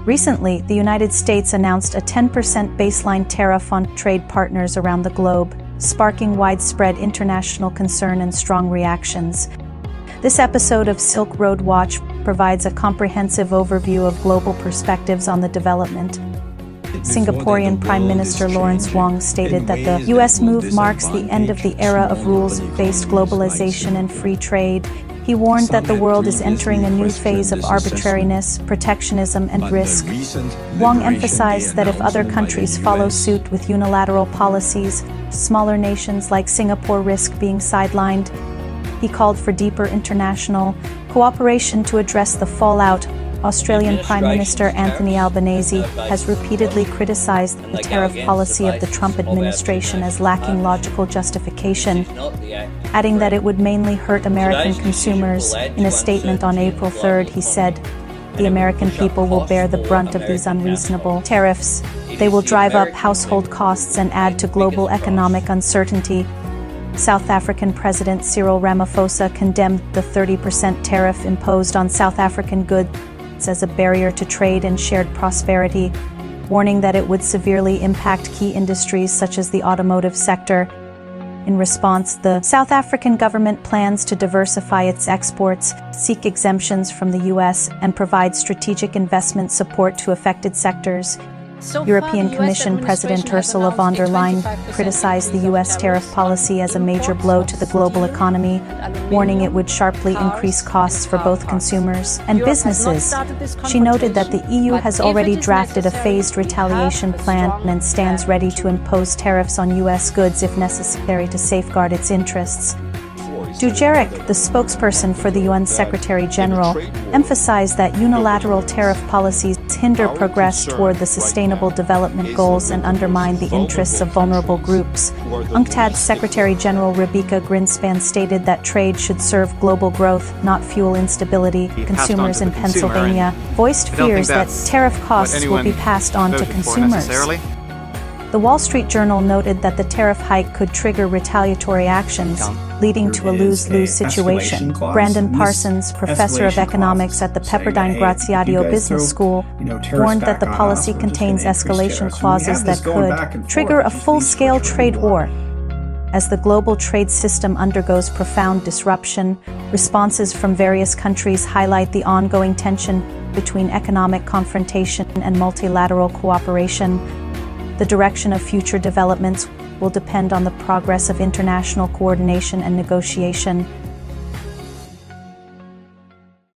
Recently, the United States announced a 10% baseline tariff on trade partners around the globe, sparking widespread international concern and strong reactions. This episode of Silk Road Watch provides a comprehensive overview of global perspectives on the development. Singaporean Prime Minister Lawrence Wong stated that the U.S. move marks the end of the era of rules-based globalization and free trade. He warned that the world is entering a new phase of arbitrariness, protectionism, and risk. Wong emphasized that if other countries follow suit with unilateral policies, smaller nations like Singapore risk being sidelined. He called for deeper international cooperation to address the fallout. Australian Prime Minister Anthony Albanese has repeatedly criticized the tariff policy of the Trump administration as lacking logical justification, adding that it would mainly hurt American consumers. In a statement on April 3rd, he said, "The American people will bear the brunt of these unreasonable tariffs. They will drive up household costs and add to global economic uncertainty." South African President Cyril Ramaphosa condemned the 30% tariff imposed on South African goods as a barrier to trade and shared prosperity, warning that it would severely impact key industries such as the automotive sector. In response, the South African government plans to diversify its exports, seek exemptions from the U.S., and provide strategic investment support to affected sectors. European Commission President Ursula von der Leyen criticized the U.S. tariff policy as a major blow to the global economy, warning it would sharply increase costs for both consumers and businesses. She noted that the EU has already drafted a phased retaliation plan and stands ready to impose tariffs on U.S. goods if necessary to safeguard its interests. Dujarric, the spokesperson for the UN Secretary-General, emphasized that unilateral tariff policies hinder progress toward the Sustainable Development Goals and undermine the interests of vulnerable groups. UNCTAD Secretary-General Rebecca Greenspan stated that trade should serve global growth, not fuel instability. Consumers in Pennsylvania voiced fears that tariff costs will be passed on to consumers. The Wall Street Journal noted that the tariff hike could trigger retaliatory actions, leading to a lose-lose situation. Brandon Parsons, professor of economics at the Pepperdine Graziadio Business School, warned that the policy contains escalation clauses that could trigger a full-scale trade war. As the global trade system undergoes profound disruption, responses from various countries highlight the ongoing tension between economic confrontation and multilateral cooperation. The direction of future developments will depend on the progress of international coordination and negotiation.